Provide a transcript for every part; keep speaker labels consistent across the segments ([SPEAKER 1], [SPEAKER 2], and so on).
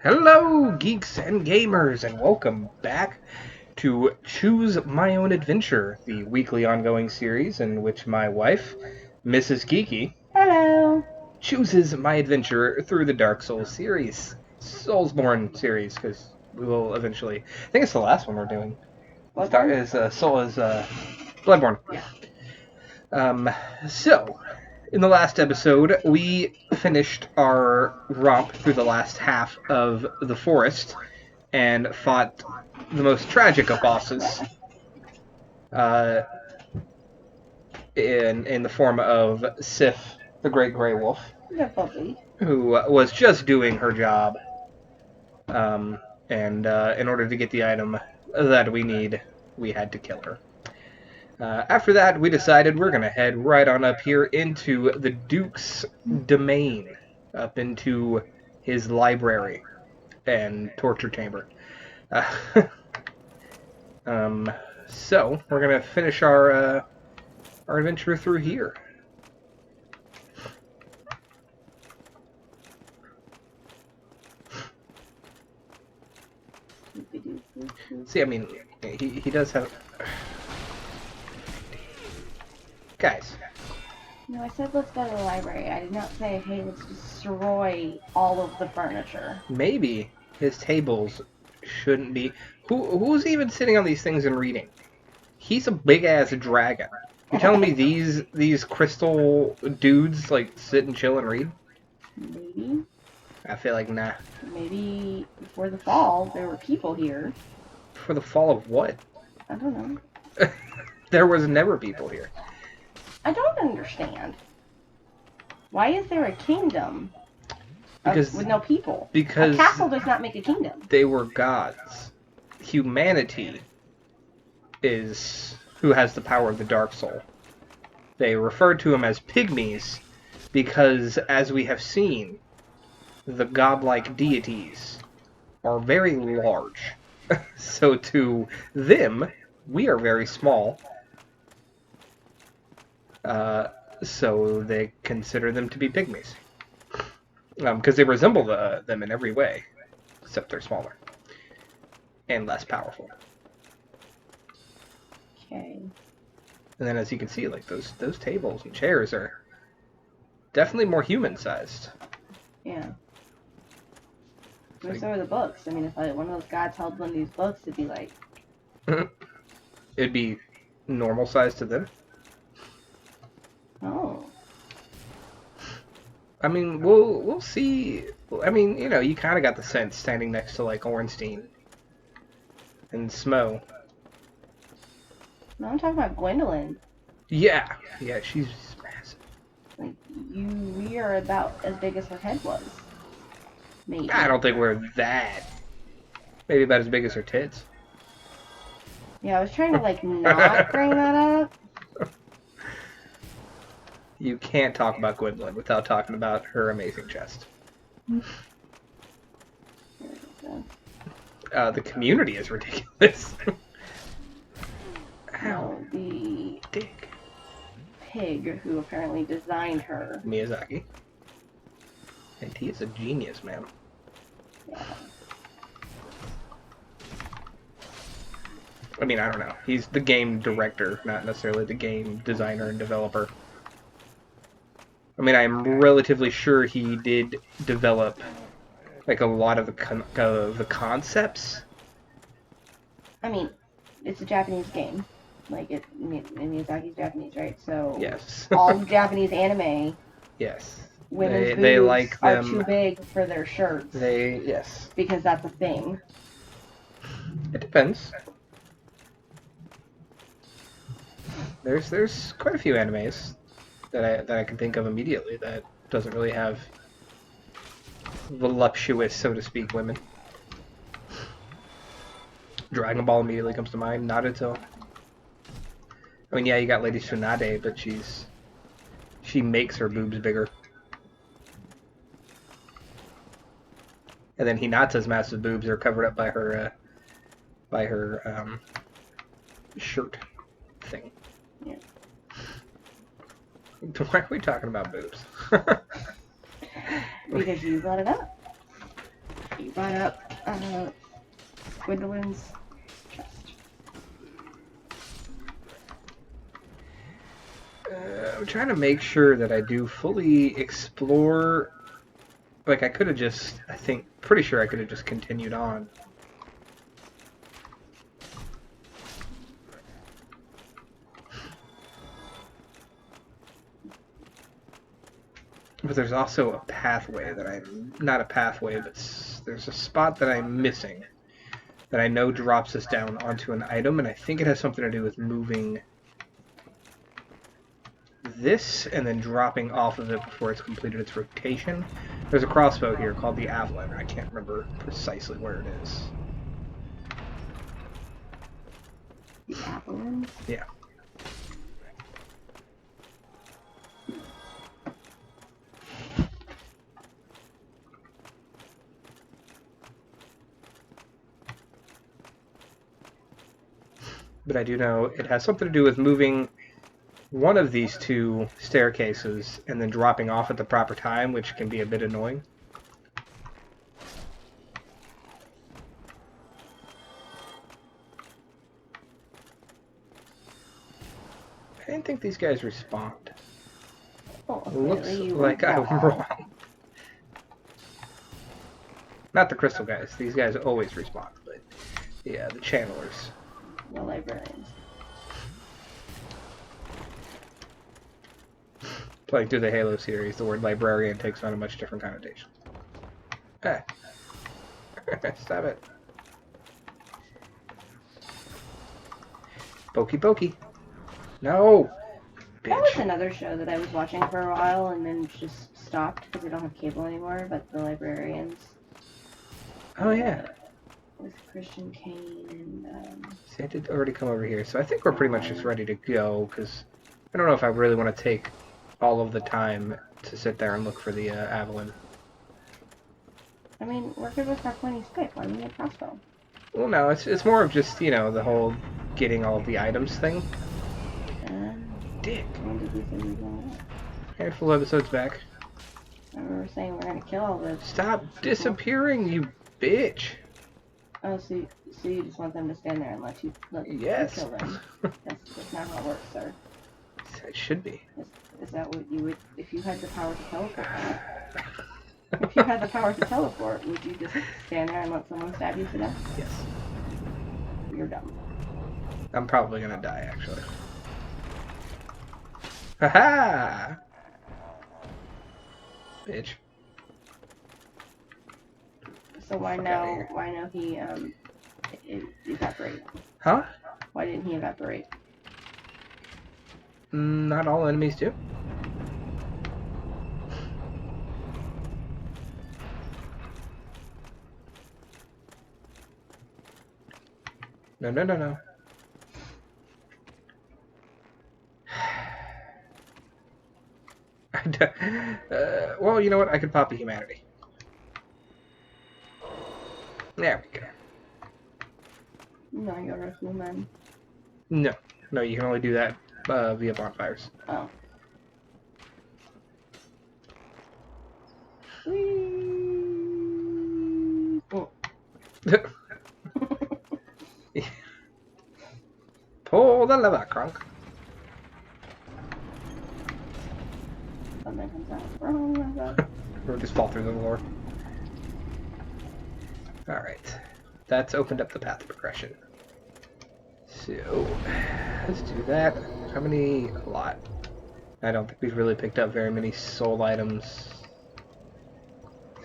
[SPEAKER 1] Hello, geeks and gamers, and welcome back to Choose My Own Adventure, the weekly ongoing series in which my wife, Mrs. Geeky,
[SPEAKER 2] Hello.
[SPEAKER 1] chooses my adventure through the Dark Souls series, Soulsborne series, because we will eventually. I think it's the last one we're doing.
[SPEAKER 2] Bloodborne?
[SPEAKER 1] Soul is Bloodborne.
[SPEAKER 2] Yeah.
[SPEAKER 1] So, in the last episode, we finished our romp through the last half of the forest and fought the most tragic of bosses uh, in the form of Sif, the Great Grey Wolf, who was just doing her job. And in order to get the item that we need, we had to kill her. After that, we decided we're going to head right on up here into the Duke's domain, up into his library and torture chamber. Uh, so, we're going to finish our adventure through here. See, I mean, he does have... Guys.
[SPEAKER 2] No, I said let's go to the library. I did not say, hey, let's destroy all of the furniture.
[SPEAKER 1] Maybe his tables shouldn't be... Who's even sitting on these things and reading? He's a big-ass dragon. You're telling me these crystal dudes, like, sit and chill and read?
[SPEAKER 2] Maybe.
[SPEAKER 1] I feel like, nah.
[SPEAKER 2] Maybe before the fall, there were people here.
[SPEAKER 1] For the fall of what?
[SPEAKER 2] I don't know.
[SPEAKER 1] There was never people here.
[SPEAKER 2] I don't understand. Why is there a kingdom with no people?
[SPEAKER 1] Because
[SPEAKER 2] a castle does not make a kingdom.
[SPEAKER 1] They were gods. Humanity is who has the power of the Dark Soul. They referred to them as pygmies because, as we have seen, the godlike deities are very large. So to them, we are very small. So they consider them to be pygmies. Because they resemble them in every way, except they're smaller and less powerful.
[SPEAKER 2] Okay.
[SPEAKER 1] And then, as you can see, like those tables and chairs are definitely more human-sized.
[SPEAKER 2] Yeah. So are the books. I mean, if one of those gods held one of these books, it'd be like...
[SPEAKER 1] It'd be normal size to them.
[SPEAKER 2] Oh.
[SPEAKER 1] I mean, we'll see. I mean, you know, you kind of got the sense standing next to, like, Ornstein and Smo.
[SPEAKER 2] No, I'm talking about Gwendolyn.
[SPEAKER 1] Yeah, she's massive.
[SPEAKER 2] Like, we are about as big as her head was. Maybe.
[SPEAKER 1] I don't think we're that. Maybe about as big as her tits.
[SPEAKER 2] Yeah, I was trying to, like, not bring that up.
[SPEAKER 1] You can't talk about Gwendolyn without talking about her amazing chest. The community is ridiculous.
[SPEAKER 2] No, the
[SPEAKER 1] dick.
[SPEAKER 2] Pig who apparently designed her.
[SPEAKER 1] Miyazaki. And he is a genius, man.
[SPEAKER 2] Yeah.
[SPEAKER 1] I mean, I don't know. He's the game director, not necessarily the game designer and developer. I mean, I'm relatively sure he did develop, like, a lot of the concepts.
[SPEAKER 2] I mean, it's a Japanese game. Like, Miyazaki's Japanese, right? So,
[SPEAKER 1] yes.
[SPEAKER 2] all Japanese anime,
[SPEAKER 1] yes.
[SPEAKER 2] Women's
[SPEAKER 1] they
[SPEAKER 2] boobs
[SPEAKER 1] like
[SPEAKER 2] are
[SPEAKER 1] them.
[SPEAKER 2] too big for their shirts.
[SPEAKER 1] Yes.
[SPEAKER 2] Because that's a thing.
[SPEAKER 1] It depends. There's quite a few animes that I can think of immediately that doesn't really have voluptuous, so to speak, women. Dragon Ball immediately comes to mind. Naruto. I mean, yeah, you got Lady Tsunade, but she makes her boobs bigger. And then Hinata's massive boobs are covered up by her shirt thing.
[SPEAKER 2] Yeah.
[SPEAKER 1] Why are we talking about boobs?
[SPEAKER 2] Because you brought it up. You brought up Gwendolyn's chest.
[SPEAKER 1] I'm trying to make sure that I do fully explore. Like, I could have just, pretty sure I could have just continued on. But there's also a pathway that not a pathway, but there's a spot that I'm missing that I know drops us down onto an item, and I think it has something to do with moving this and then dropping off of it before it's completed its rotation. There's a crossbow here called the Avalon. I can't remember precisely where it is.
[SPEAKER 2] The Avalon?
[SPEAKER 1] Yeah. But I do know it has something to do with moving one of these two staircases and then dropping off at the proper time, which can be a bit annoying. I didn't think these guys respawned.
[SPEAKER 2] Oh,
[SPEAKER 1] Looks like I'm wrong. Not the crystal guys. These guys always respawn, but yeah, the channelers.
[SPEAKER 2] The librarians.
[SPEAKER 1] Playing through the Halo series, the word librarian takes on a much different connotation. Ah. Stop it. Pokey pokey. No!
[SPEAKER 2] That was
[SPEAKER 1] Bitch.
[SPEAKER 2] another show that I was watching for a while and then just stopped because I don't have cable anymore, but the librarians.
[SPEAKER 1] Oh yeah.
[SPEAKER 2] With Christian Kane and
[SPEAKER 1] See, I did already come over here, so I think we're pretty much just ready to go, because I don't know if I really want to take all of the time to sit there and look for the Avalon.
[SPEAKER 2] I mean, we're good with our pointy stick. Why do we need a crossbow?
[SPEAKER 1] Well, no, it's more of just, you know, the whole getting all of the items thing. Dick.
[SPEAKER 2] When did we say we were going?
[SPEAKER 1] Handful of episodes back.
[SPEAKER 2] I remember saying we're gonna kill all this.
[SPEAKER 1] Stop disappearing, you bitch.
[SPEAKER 2] Oh, so you just want them to stand there and let you
[SPEAKER 1] Yes.
[SPEAKER 2] kill them? That's not how it works, sir.
[SPEAKER 1] It should be.
[SPEAKER 2] Is that what you would, if you had the power to teleport? If you had the power to teleport, would you just stand there and let someone stab you to death?
[SPEAKER 1] Yes.
[SPEAKER 2] You're dumb.
[SPEAKER 1] I'm probably gonna die, actually. Haha! Bitch.
[SPEAKER 2] So why
[SPEAKER 1] Fuck outta here.
[SPEAKER 2] now he evaporate?
[SPEAKER 1] Huh?
[SPEAKER 2] Why didn't he evaporate?
[SPEAKER 1] Not all enemies do. No, no, no, no. Well, you know what? I could pop a humanity. There we go.
[SPEAKER 2] No, you're a human.
[SPEAKER 1] No. No, you can only do that via bonfires.
[SPEAKER 2] Oh. Whee! Oh.
[SPEAKER 1] Pull the lever, Kronk.
[SPEAKER 2] Something comes out. Oh my god.
[SPEAKER 1] Or just fall through the floor. Alright. That's opened up the path of progression. So, let's do that. How many? A lot. I don't think we've really picked up very many soul items.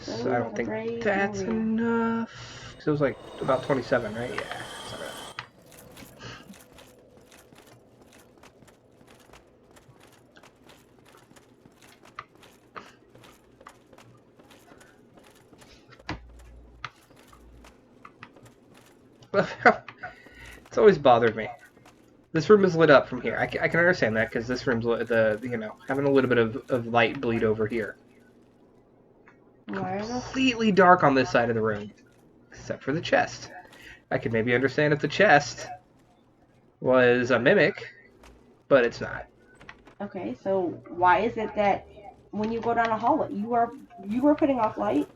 [SPEAKER 1] So I don't think that's enough. Because it was like about 27, right? Yeah. That's not enough. It's always bothered me. This room is lit up from here. I can understand that because this room's having a little bit of light bleed over here.
[SPEAKER 2] Why are those?
[SPEAKER 1] Completely dark on this side of the room, except for the chest. I could maybe understand if the chest was a mimic, but it's not.
[SPEAKER 2] Okay, so why is it that when you go down a hallway, you are putting off light?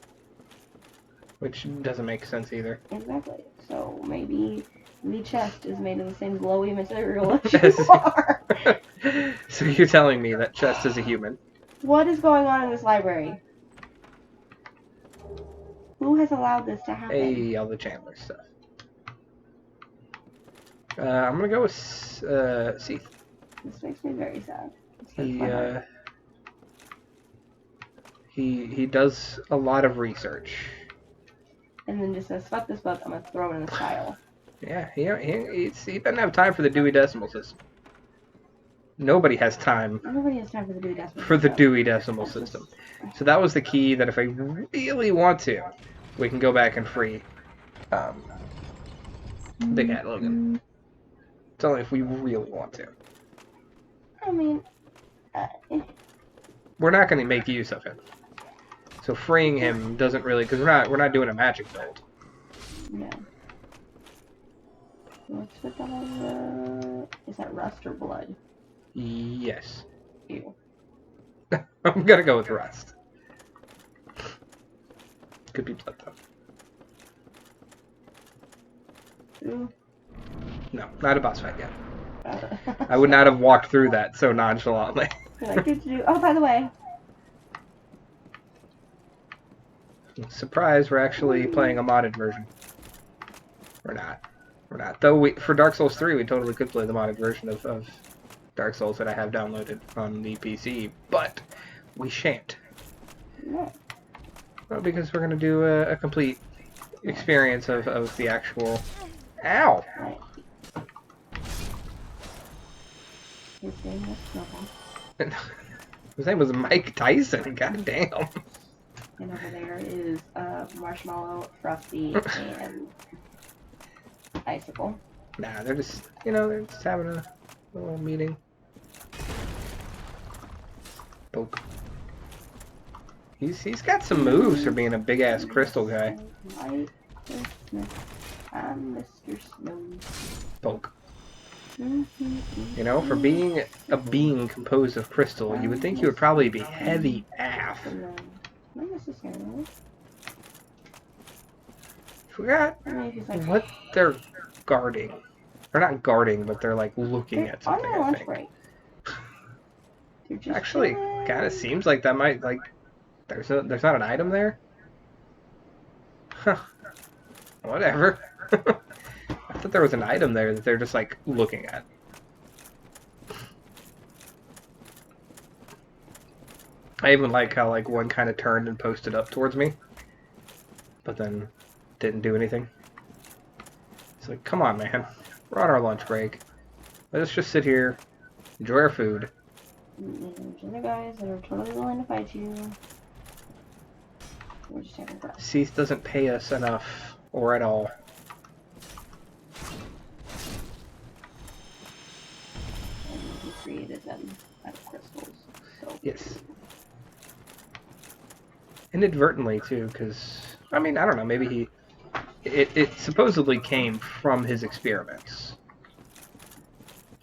[SPEAKER 1] which doesn't make sense either.
[SPEAKER 2] Exactly. So maybe the chest is made of the same glowy material as you are.
[SPEAKER 1] So you're telling me that chest is a human?
[SPEAKER 2] What is going on in this library? Who has allowed this to happen?
[SPEAKER 1] Hey, all the Chandler stuff. I'm gonna go with Seath.
[SPEAKER 2] This makes me very sad.
[SPEAKER 1] He does a lot of research.
[SPEAKER 2] And then just says, fuck this book, I'm gonna throw it in the pile.
[SPEAKER 1] Yeah, he doesn't have time for the Dewey Decimal System. Nobody has time.
[SPEAKER 2] Nobody has time for the Dewey Decimal System.
[SPEAKER 1] For the Dewey Decimal System. So that was the key that if I really want to, we can go back and free the cat Logan. It's only if we really want to.
[SPEAKER 2] I mean,
[SPEAKER 1] we're not going to make use of him. So freeing him doesn't really, because we're not doing a magic build.
[SPEAKER 2] Yeah. What's with all the... Is that rust or blood?
[SPEAKER 1] Yes.
[SPEAKER 2] Ew.
[SPEAKER 1] I'm gonna go with rust. Could be blood though.
[SPEAKER 2] Ew.
[SPEAKER 1] No, not a boss fight yet. I would not have walked through that so nonchalantly.
[SPEAKER 2] Like, good to do. Oh, by the way.
[SPEAKER 1] Surprise, we're actually playing a modded version. We're not. We're not. Though for Dark Souls 3, we totally could play the modded version of Dark Souls that I have downloaded on the PC, but we shan't.
[SPEAKER 2] No.
[SPEAKER 1] Well, because we're going to do a complete experience of the actual... Ow!
[SPEAKER 2] Right. His name was Snowball.
[SPEAKER 1] His name was Mike Tyson, god damn.
[SPEAKER 2] And over there is Marshmallow, Frosty, and Icicle.
[SPEAKER 1] Nah, they're just, they're just having a little meeting. Poke. He's got some moves for being a big ass crystal guy.
[SPEAKER 2] White Christmas, I'm Mr. Snow.
[SPEAKER 1] Poke. For being a being composed of crystal, you would think you would probably be heavy AF.
[SPEAKER 2] Not necessarily.
[SPEAKER 1] Forgot what they're guarding. They're not guarding, but they're like looking at something.
[SPEAKER 2] On their lunch break.
[SPEAKER 1] Actually, kind of seems like that might there's not an item there. Huh. Whatever. I thought there was an item there that they're just like looking at. I even like how one kind of turned and posted up towards me, but then didn't do anything. It's like, come on, man. We're on our lunch break. Let us just sit here, enjoy our food.
[SPEAKER 2] There's other guys that are totally willing to fight you. We're just taking a breath.
[SPEAKER 1] Seath doesn't pay us enough, or at all.
[SPEAKER 2] And he created them out of crystals. So
[SPEAKER 1] yes. Inadvertently, too, because, I don't know, maybe it supposedly came from his experiments.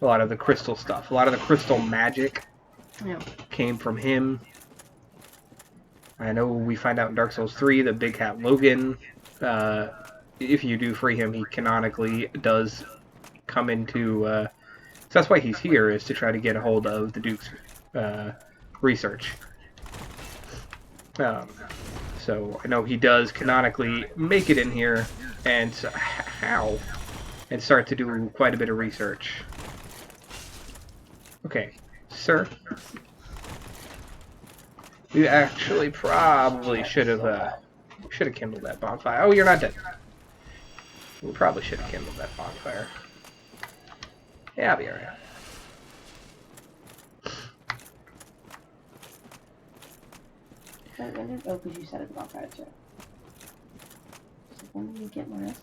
[SPEAKER 1] A lot of the crystal stuff, a lot of the crystal magic came from him. I know we find out in Dark Souls 3 that Big Hat Logan, if you do free him, he canonically does come into... so that's why he's here, is to try to get a hold of the Duke's research. So I know he does canonically make it in here, and and start to do quite a bit of research. Okay, sir. We actually probably should have kindled that bonfire. Oh, you're not dead. We probably should have kindled that bonfire. Yeah, I'll be alright.
[SPEAKER 2] Oh, because you said it about that, too. So when do you get more S's?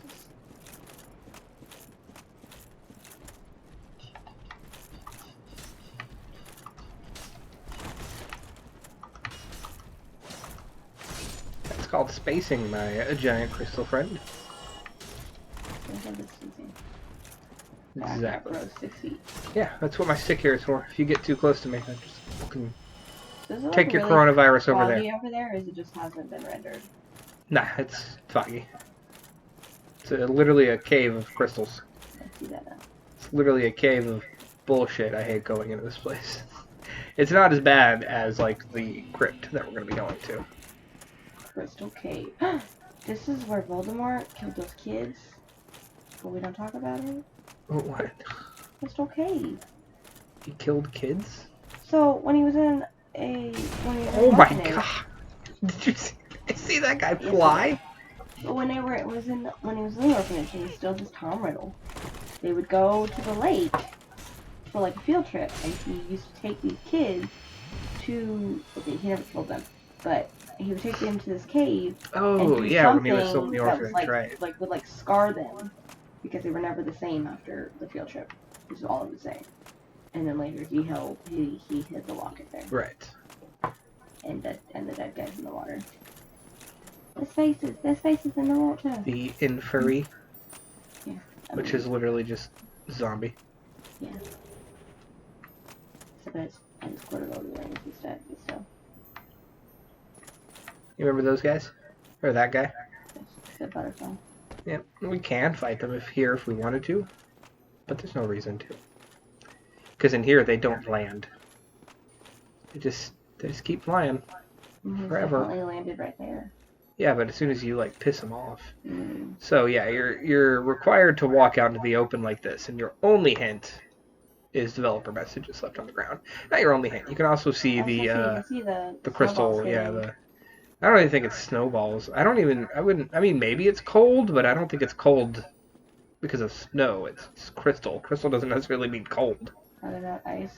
[SPEAKER 1] That's called spacing, my giant crystal friend. Exactly.
[SPEAKER 2] 6 feet.
[SPEAKER 1] Yeah, that's what my stick here is for. If you get too close to me, I just fucking...
[SPEAKER 2] Does it
[SPEAKER 1] take
[SPEAKER 2] look
[SPEAKER 1] your
[SPEAKER 2] really
[SPEAKER 1] coronavirus over
[SPEAKER 2] foggy
[SPEAKER 1] there.
[SPEAKER 2] over there, or is it just hasn't been rendered?
[SPEAKER 1] Nah, it's foggy. It's literally a cave of crystals.
[SPEAKER 2] I see that now.
[SPEAKER 1] It's literally a cave of bullshit. I hate going into this place. It's not as bad as, like, the crypt that we're going to be going to.
[SPEAKER 2] Crystal Cave. This is where Voldemort killed those kids. But we don't talk about it.
[SPEAKER 1] Oh, what?
[SPEAKER 2] Crystal Cave.
[SPEAKER 1] He killed kids?
[SPEAKER 2] So, when he was in a...
[SPEAKER 1] Oh my god! Did you see that guy fly?
[SPEAKER 2] But when he was in the orphanage, he was still just Tom Riddle. They would go to the lake for like a field trip, and he used to take these kids to. Okay, he never killed them, but he would take them to this cave.
[SPEAKER 1] Oh
[SPEAKER 2] and do
[SPEAKER 1] yeah, when he was still in
[SPEAKER 2] something
[SPEAKER 1] the
[SPEAKER 2] that was,
[SPEAKER 1] orphanage, right?
[SPEAKER 2] Like would like scar them because they were never the same after the field trip, which is all I would say. And then later he hid the locket there.
[SPEAKER 1] Right.
[SPEAKER 2] And the dead guys in the water. There's faces in the water.
[SPEAKER 1] The inferi,
[SPEAKER 2] Yeah.
[SPEAKER 1] which is literally just zombie.
[SPEAKER 2] Yeah. So I just quoted all the rings instead, but still.
[SPEAKER 1] You remember those guys? Or that guy?
[SPEAKER 2] It's a butterfly.
[SPEAKER 1] Yeah, we can fight them if we wanted to, but there's no reason to. Because in here they don't land. They just keep flying forever.
[SPEAKER 2] Definitely landed right there.
[SPEAKER 1] Yeah, but as soon as you like piss them off.
[SPEAKER 2] Mm.
[SPEAKER 1] So yeah, you're required to walk out into the open like this, and your only hint is developer messages left on the ground. Not your only hint. You can also see the crystal. Yeah, I don't even think it's snowballs. I mean, maybe it's cold, but I don't think it's cold because of snow. It's crystal. Crystal doesn't necessarily mean cold.
[SPEAKER 2] How about ice?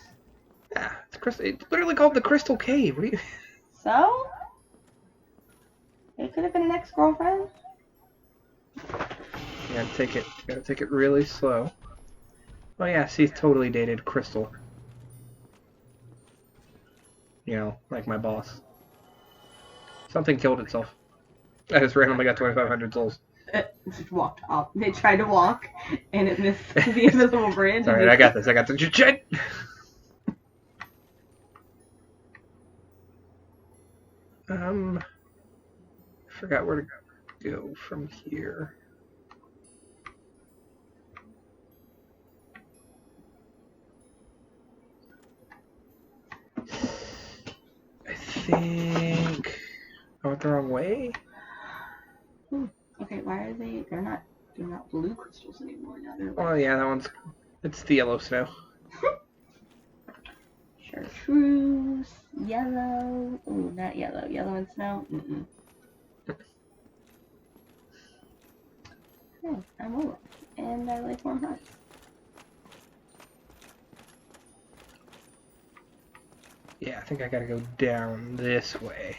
[SPEAKER 1] Yeah, it's crystal. It's literally called the Crystal Cave. What do you?
[SPEAKER 2] So? It could have been an ex-girlfriend.
[SPEAKER 1] You gotta take it really slow. Oh yeah, she's totally dated Crystal. You know, like my boss. Something killed itself. I just randomly got 2,500 souls.
[SPEAKER 2] It just walked off. They tried to walk, and it missed the invisible bridge.
[SPEAKER 1] Alright, I got this. I got the shit. I forgot where to go from here. I think I went the wrong way.
[SPEAKER 2] Okay, why are they? They're not blue crystals anymore. Now they're.
[SPEAKER 1] Oh yeah, it's the yellow snow.
[SPEAKER 2] Chartreuse, yellow. Ooh, not yellow. Yellow and snow. Mm-mm. Oh, I'm over. And I like warm hearts.
[SPEAKER 1] Yeah, I think I gotta go down this way.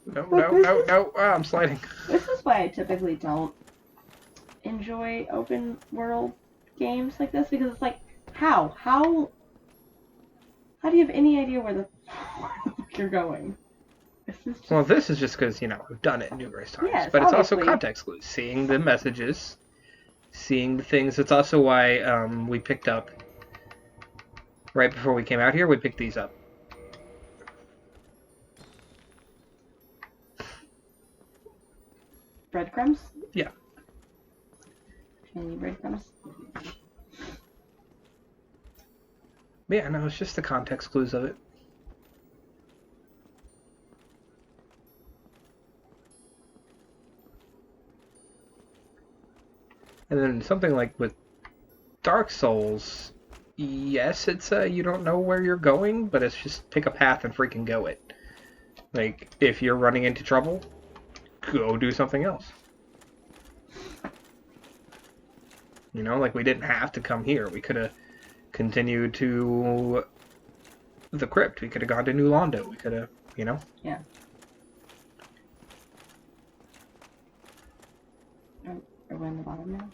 [SPEAKER 1] No. Oh, I'm sliding.
[SPEAKER 2] This is why I typically don't enjoy open world games like this, because it's like, how do you have any idea where the fuck you're going?
[SPEAKER 1] Well, this is just because, we've done it numerous times.
[SPEAKER 2] Yes,
[SPEAKER 1] but it's
[SPEAKER 2] obviously.
[SPEAKER 1] also context clues. Seeing the messages, seeing the things. It's also why we picked up, right before we came out here, we picked these up.
[SPEAKER 2] Breadcrumbs?
[SPEAKER 1] Yeah.
[SPEAKER 2] Any breadcrumbs?
[SPEAKER 1] Yeah, no, it's just the context clues of it. And then something like with Dark Souls, yes, it's you don't know where you're going, but it's just pick a path and freaking go it. Like, if you're running into trouble, go do something else. Like we didn't have to come here. We could have continued to the crypt. We could have gone to New Londo. We could have,
[SPEAKER 2] Yeah. Are we on the bottom now?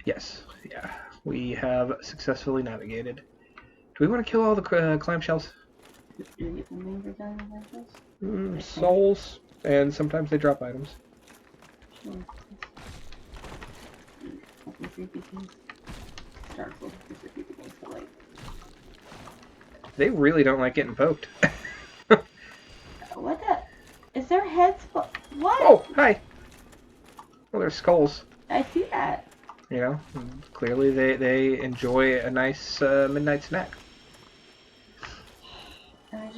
[SPEAKER 1] Yes. Yeah. We have successfully navigated. Do we want to kill all the clamshells?
[SPEAKER 2] Do you get something for killing like this?
[SPEAKER 1] Souls, and sometimes they drop items.
[SPEAKER 2] Sure. Fucking creepy things. Dark Souls is for creepy things to like.
[SPEAKER 1] They really don't like getting poked.
[SPEAKER 2] What the? Is their heads... What?
[SPEAKER 1] Oh, hi. Well, they're skulls.
[SPEAKER 2] I see that.
[SPEAKER 1] You know, clearly they enjoy a nice midnight snack.
[SPEAKER 2] And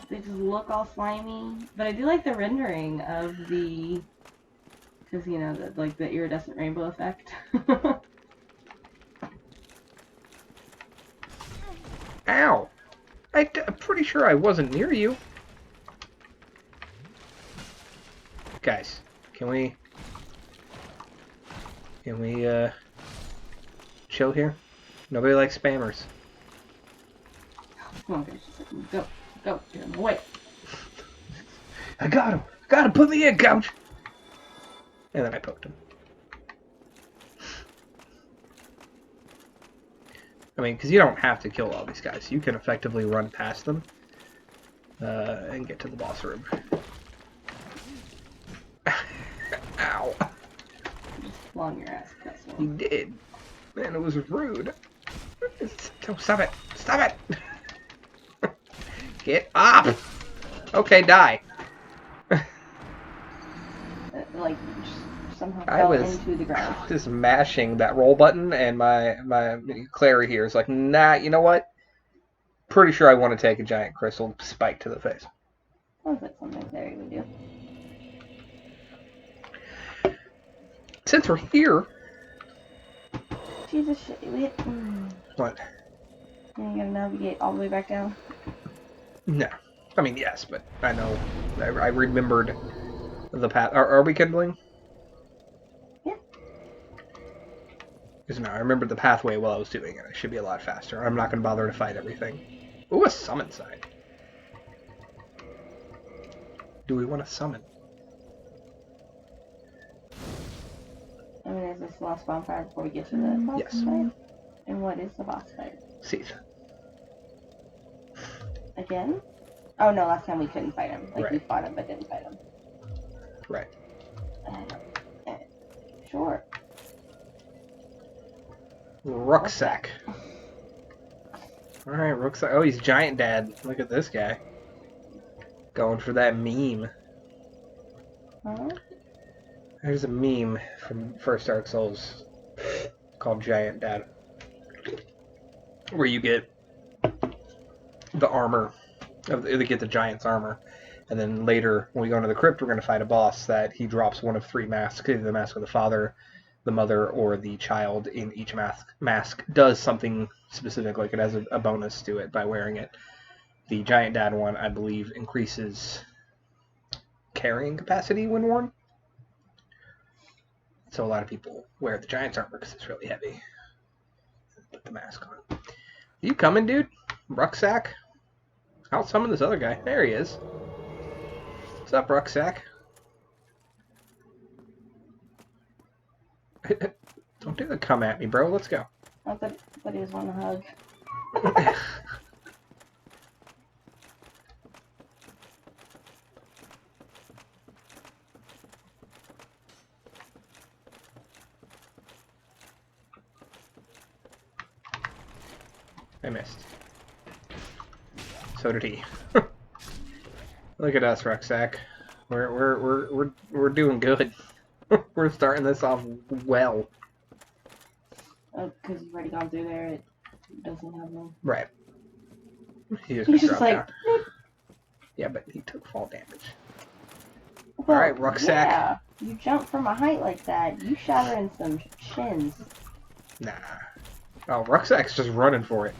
[SPEAKER 2] they just look all slimy. But I do like the rendering of the... Because, you know, the iridescent rainbow effect.
[SPEAKER 1] Ow! I'm pretty sure I wasn't near you. Guys, can we chill here? Nobody likes spammers.
[SPEAKER 2] Come on, guys. Go. Go. Get him away.
[SPEAKER 1] I got him! Got him! Put me in, coach! And then I poked him. I mean, because you don't have to kill all these guys. You can effectively run past them and get to the boss room. Ow.
[SPEAKER 2] Just flung your ass. That's
[SPEAKER 1] He
[SPEAKER 2] one.
[SPEAKER 1] did. Man, it was rude. Oh, stop it. Stop it. Get up. Okay, die.
[SPEAKER 2] Like, just somehow
[SPEAKER 1] I
[SPEAKER 2] fell
[SPEAKER 1] was
[SPEAKER 2] into the ground.
[SPEAKER 1] just mashing that roll button, and my Clary here is like, nah, you know what? Pretty sure I want to take a giant crystal spike to the face.
[SPEAKER 2] Sounds like something Clary would do.
[SPEAKER 1] Since we're here...
[SPEAKER 2] Jesus shit.
[SPEAKER 1] What?
[SPEAKER 2] You gotta navigate all the way back down.
[SPEAKER 1] No. I mean, yes, but I know. I remembered the path. Are we kindling?
[SPEAKER 2] Yeah.
[SPEAKER 1] Because no, I remembered the pathway while I was doing it. It should be a lot faster. I'm not going to bother to fight everything. Ooh, a summon sign. Do we want to summon?
[SPEAKER 2] I mean, is this the last bonfire before we get to the boss
[SPEAKER 1] Yes.
[SPEAKER 2] fight? And what is the boss fight?
[SPEAKER 1] Seath.
[SPEAKER 2] Again? Oh no, last time we couldn't fight him. Like, we
[SPEAKER 1] Right.
[SPEAKER 2] fought him but didn't fight him.
[SPEAKER 1] Right.
[SPEAKER 2] Sure.
[SPEAKER 1] Rucksack. Alright, Rucksack. Oh, he's Giant Dad. Look at this guy. Going for that meme.
[SPEAKER 2] Huh?
[SPEAKER 1] There's a meme from First Dark Souls called Giant Dad, where you get the armor, they get the giant's armor, and then later when we go into the crypt, we're going to fight a boss that he drops one of three masks, either the mask of the father, the mother, or the child in each mask. Mask does something specific, like it has a bonus to it by wearing it. The Giant Dad one, I believe, increases carrying capacity when worn. So a lot of people wear the giant's armor because it's really heavy. Put the mask on. You coming, dude? Rucksack? I'll summon this other guy. There he is. What's up, Rucksack? Don't do the come at me, bro. Let's go.
[SPEAKER 2] I thought he was wanting a hug.
[SPEAKER 1] I missed. So did he. Look at us, Rucksack. We're doing good. We're starting this off well.
[SPEAKER 2] Oh, because you've already gone through there, it doesn't have one.
[SPEAKER 1] Right. He
[SPEAKER 2] He's just like,
[SPEAKER 1] down. Yeah, but he took fall damage.
[SPEAKER 2] well,
[SPEAKER 1] Alright, Rucksack.
[SPEAKER 2] Yeah, you jump from a height like that, you shatter in some shins.
[SPEAKER 1] Nah. Oh, Rucksack's just running for it.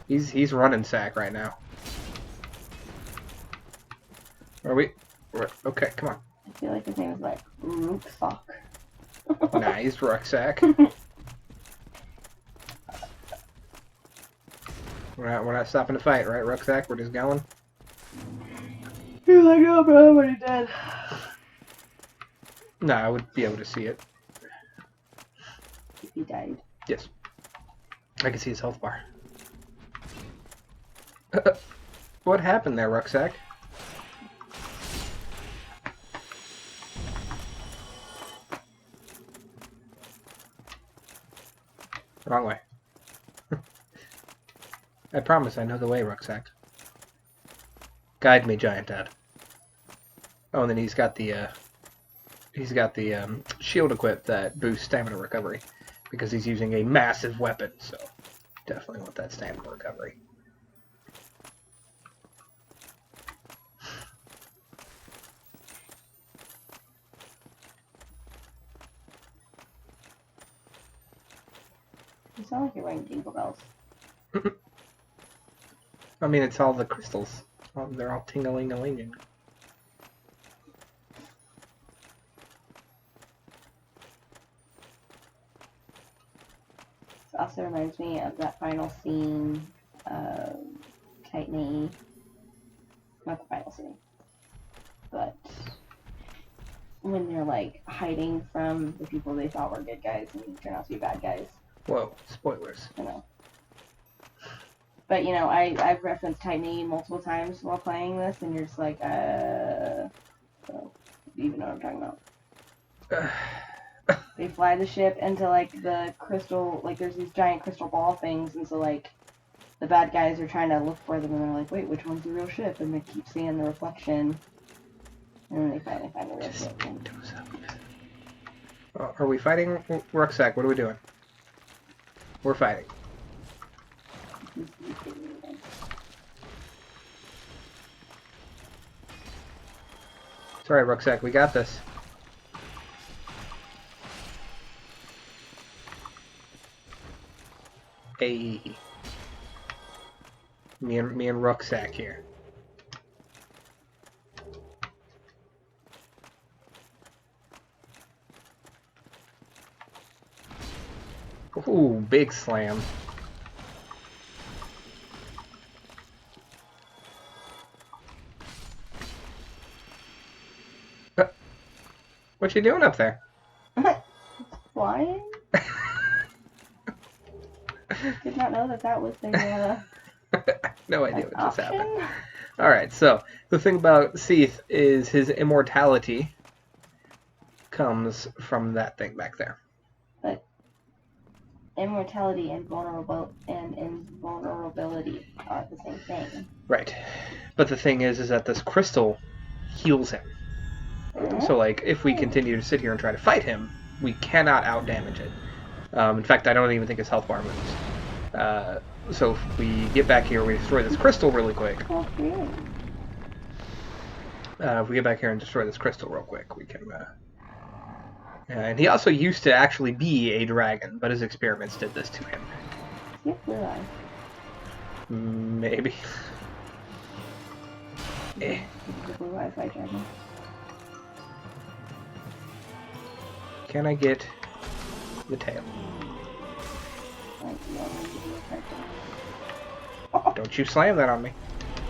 [SPEAKER 1] He's running sack right now. Are we? Okay, come on.
[SPEAKER 2] I feel like his name is like Rucksack.
[SPEAKER 1] Nah, he's Rucksack. We're not stopping to fight, right, Rucksack? We're just going.
[SPEAKER 2] You're like, oh, bro, I'm already dead.
[SPEAKER 1] Nah, I would be able to see it.
[SPEAKER 2] He died.
[SPEAKER 1] Yes. I can see his health bar. What happened there, Rucksack? Wrong way. I promise I know the way, Rucksack. Guide me, Giant Dad. Oh, and then he's got the shield equipped that boosts stamina recovery because he's using a massive weapon. So definitely want that stamina recovery.
[SPEAKER 2] You sound like you're wearing jingle bells.
[SPEAKER 1] I mean, it's all the crystals. They're all ting-a-ling-a-linging.
[SPEAKER 2] This also reminds me of that final scene of Titan. Not the final scene, but when they're like hiding from the people they thought were good guys and turn out to be bad guys.
[SPEAKER 1] Whoa, spoilers.
[SPEAKER 2] I know. But you know, I've referenced Titan multiple times while playing this, and you're just like, so you even know what I'm talking about. They fly the ship into like the crystal, like there's these giant crystal ball things, and so like the bad guys are trying to look for them, and they're like, wait, which one's the real ship? And they keep seeing the reflection, and then they finally find the real ship.
[SPEAKER 1] Are we fighting Rucksack? What are we doing? We're fighting. Sorry, Rucksack, we got this. Hey. Me and Rucksack here. Ooh, big slam. What you doing up there?
[SPEAKER 2] Flying? Did not know that was the
[SPEAKER 1] no idea what just
[SPEAKER 2] option?
[SPEAKER 1] happened. Alright, so the thing about Seath is his immortality comes from that thing back there.
[SPEAKER 2] But immortality and invulnerability are the same thing.
[SPEAKER 1] Right. But the thing is that this crystal heals him. So, like, if we continue to sit here and try to fight him, we cannot outdamage it. In fact, I don't even think his health bar moves. So if we get back here, we destroy this crystal really quick. If we get back here and destroy this crystal real quick, we can... and he also used to actually be a dragon, but his experiments did this to him.
[SPEAKER 2] Yes, blue eyes.
[SPEAKER 1] Maybe.
[SPEAKER 2] The blue eyes white dragon.
[SPEAKER 1] Can I get the tail? Don't you slam that on me.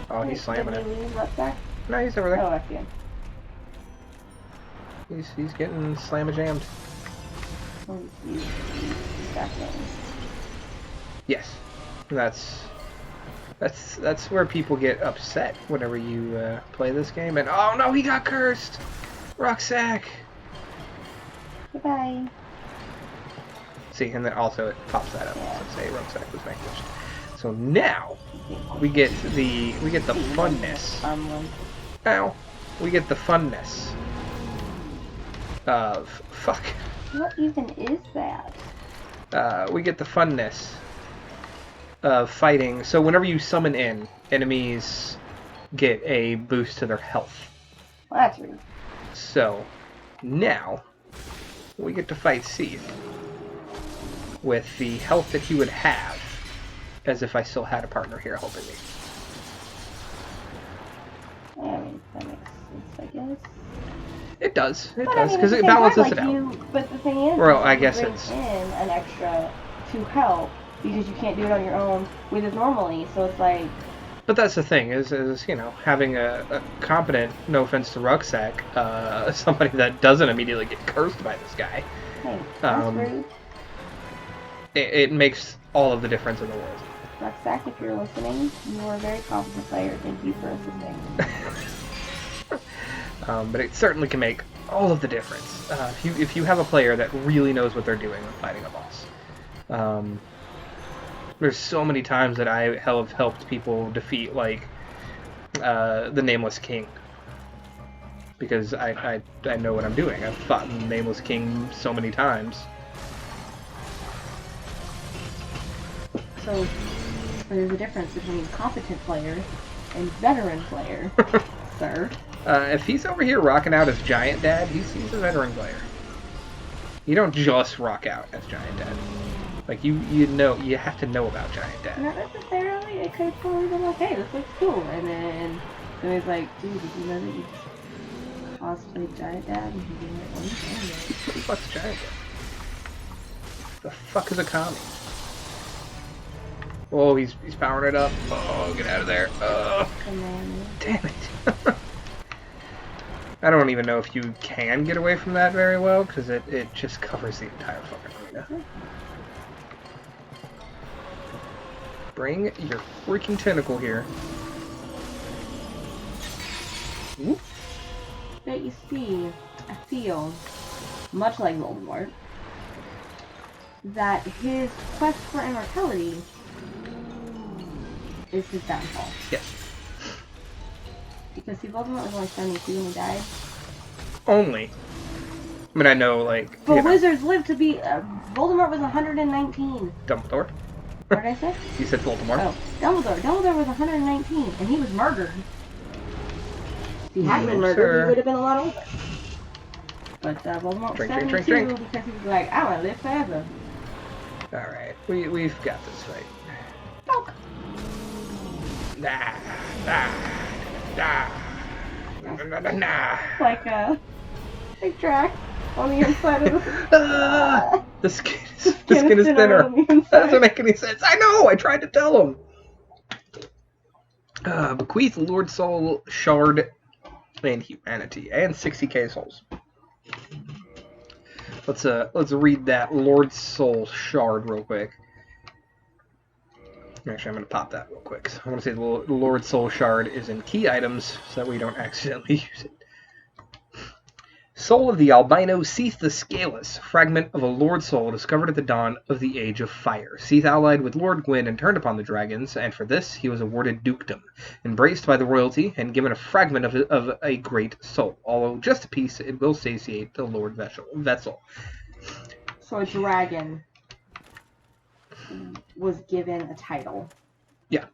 [SPEAKER 1] Oh, he's slamming it. No, he's over there.
[SPEAKER 2] Oh, I see him.
[SPEAKER 1] He's getting slam-a-jammed. Yes. That's where people get upset whenever you play this game. And oh no, he got cursed! Rucksack!
[SPEAKER 2] Goodbye.
[SPEAKER 1] See, and then also it pops that up. So say Rucksack was vanquished. So now we get the funness. Ow. We get the funness of fuck.
[SPEAKER 2] What even is that?
[SPEAKER 1] We get the funness of fighting. So whenever you summon in, enemies get a boost to their health.
[SPEAKER 2] Well, that's rude.
[SPEAKER 1] So now we get to fight Seath with the health that he would have, as if I still had a partner here helping me.
[SPEAKER 2] I mean, that makes sense, I guess.
[SPEAKER 1] It does. It
[SPEAKER 2] But
[SPEAKER 1] does,
[SPEAKER 2] I mean,
[SPEAKER 1] because
[SPEAKER 2] at
[SPEAKER 1] it
[SPEAKER 2] the same
[SPEAKER 1] balances
[SPEAKER 2] time,
[SPEAKER 1] it out.
[SPEAKER 2] But the thing is,
[SPEAKER 1] Well, I guess
[SPEAKER 2] you bring
[SPEAKER 1] it's...
[SPEAKER 2] in an extra to help because you can't do it on your own with it normally. So it's like.
[SPEAKER 1] But that's the thing, is you know, having a competent, no offense to Rucksack, somebody that doesn't immediately get cursed by this guy.
[SPEAKER 2] Hey, that's rude.
[SPEAKER 1] It makes all of the difference in the world.
[SPEAKER 2] Rucksack, if you're listening, you are a very competent player. Thank you for assisting.
[SPEAKER 1] But it certainly can make all of the difference if you have a player that really knows what they're doing when fighting a boss. There's so many times that I have helped people defeat, like, the Nameless King. because I know what I'm doing. I've fought Nameless King so many times.
[SPEAKER 2] So there's a difference between competent player and veteran player, sir.
[SPEAKER 1] If he's over here rocking out as Giant Dad, he's a veteran player. You don't just rock out as Giant Dad. Like, you have to know about Giant Dad.
[SPEAKER 2] Not necessarily. It could have totally been like, hey, this looks cool. And then he's like, dude, did you know that you just cosplayed Giant Dad? And he'd be like, oh,
[SPEAKER 1] Who the fuck's Giant Dad? The fuck is a commie? Oh, he's powering it up. Oh, get out of there. Oh,
[SPEAKER 2] come on.
[SPEAKER 1] damn it. I don't even know if you can get away from that very well, because it just covers the entire fucking arena. Bring your freaking tentacle here. Whoop.
[SPEAKER 2] But you see, I feel, much like Voldemort, that his quest for immortality is his downfall.
[SPEAKER 1] Yes.
[SPEAKER 2] Because see, Voldemort was only 72 when he died.
[SPEAKER 1] Only. I mean, I know, like...
[SPEAKER 2] But wizards live to be... Voldemort was 119.
[SPEAKER 1] Dumbledore?
[SPEAKER 2] What did I say?
[SPEAKER 1] You said Voldemort?
[SPEAKER 2] Oh, Dumbledore. Dumbledore was 119, and he was murdered. If he hadn't been murdered, he would have been a lot older. But Voldemort was 72 because he was like, I want to live forever.
[SPEAKER 1] Alright, we've got this fight.
[SPEAKER 2] Poke.
[SPEAKER 1] Nah.
[SPEAKER 2] Like Drax on the inside of the...
[SPEAKER 1] The skin is thinner. That doesn't make any sense. I know! I tried to tell him! Bequeath Lord Soul Shard and Humanity. And 60k souls. Let's read that Lord Soul Shard real quick. Actually, I'm going to pop that real quick. So I want to say the Lord Soul Shard is in key items so that we don't accidentally use it. Soul of the Albino Seath the Scaleless, fragment of a Lord Soul discovered at the dawn of the Age of Fire. Seath allied with Lord Gwyn and turned upon the dragons, and for this he was awarded dukedom, embraced by the royalty, and given a fragment of a great soul. Although just a piece, it will satiate the Lord Vessel.
[SPEAKER 2] So a dragon was given a title.
[SPEAKER 1] Yeah.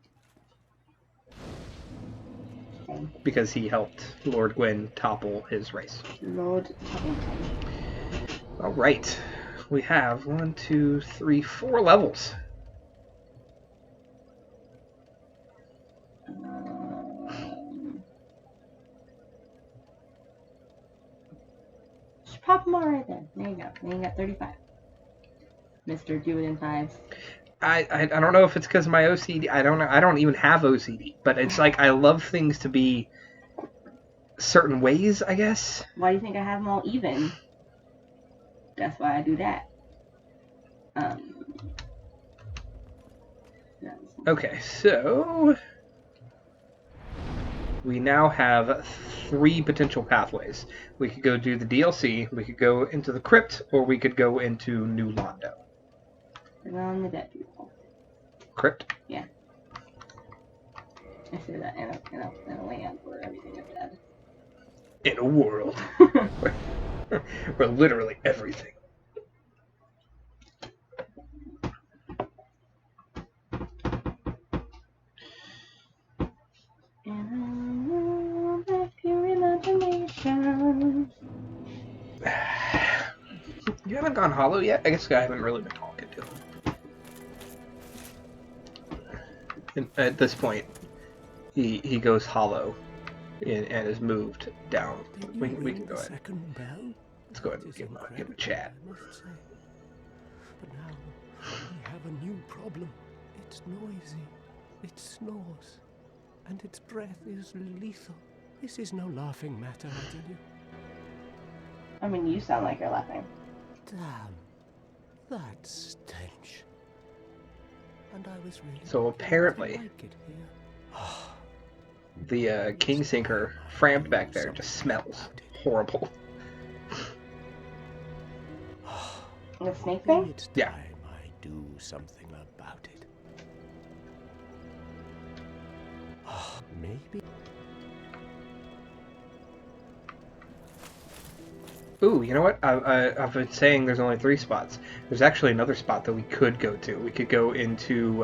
[SPEAKER 2] Okay.
[SPEAKER 1] Because he helped Lord Gwyn topple his race.
[SPEAKER 2] Lord Toppington.
[SPEAKER 1] Alright. We have 1, 2, 3, 4 levels.
[SPEAKER 2] Just pop them all right there. There you go. Then you got 35. Mr. Do It in 5s.
[SPEAKER 1] I don't know if it's because of my OCD. I don't know. I don't even have OCD, but it's like I love things to be certain ways, I guess.
[SPEAKER 2] Why do you think I have them all even? That's why I do that.
[SPEAKER 1] Okay, so we now have 3 potential pathways. We could go do the DLC, we could go into the crypt, or we could go into New Londo.
[SPEAKER 2] On the dead people.
[SPEAKER 1] Crypt?
[SPEAKER 2] Yeah. I say that in a land where everything is dead.
[SPEAKER 1] In a world where literally everything.
[SPEAKER 2] And I love your imagination.
[SPEAKER 1] You haven't gone hollow yet? I guess I haven't really been talking to him. And at this point, he goes hollow and is moved down. We can go ahead. Let's go ahead and give him a chat.
[SPEAKER 3] But now we have a new problem. It's noisy, it snores, and its breath is lethal. This is no laughing matter, I tell you.
[SPEAKER 2] I mean, you sound like you're laughing.
[SPEAKER 3] Damn, that stench. And I was really
[SPEAKER 1] So apparently,
[SPEAKER 3] like it here.
[SPEAKER 1] the King Sinker framed back there just smells horrible.
[SPEAKER 2] The snake thing?
[SPEAKER 3] It's time
[SPEAKER 1] Yeah.
[SPEAKER 3] I do something about it. Maybe.
[SPEAKER 1] Ooh, you know what? I've been saying there's only 3 spots. There's actually another spot that we could go to. We could go into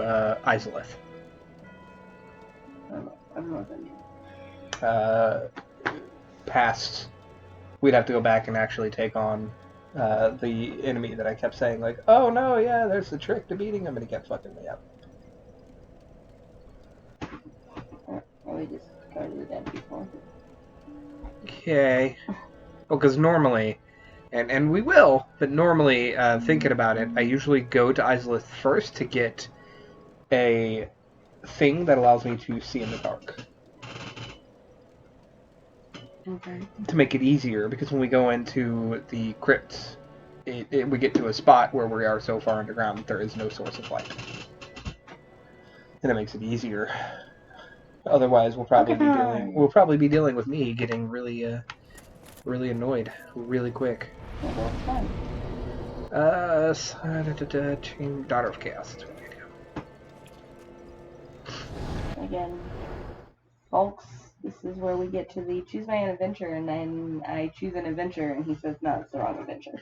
[SPEAKER 1] Izalith.
[SPEAKER 2] I don't know what that means.
[SPEAKER 1] Past, we'd have to go back and actually take on the enemy that I kept saying, like, oh no, yeah, there's the trick to beating him, and he kept fucking me up.
[SPEAKER 2] Or we just go to the dead people.
[SPEAKER 1] Okay. Well, because normally, and we will, but normally, thinking about it, I usually go to Izalith first to get a thing that allows me to see in the dark.
[SPEAKER 2] Okay.
[SPEAKER 1] To make it easier, because when we go into the crypts, we get to a spot where we are so far underground that there is no source of light. And it makes it easier. Otherwise, we'll probably be dealing with me getting really annoyed really quick.
[SPEAKER 2] Yeah, that's fun.
[SPEAKER 1] Daughter of Chaos. That's what I do.
[SPEAKER 2] Again, folks, this is where we get to the choose my own adventure, and then I choose an adventure, and he says, no, it's the wrong adventure.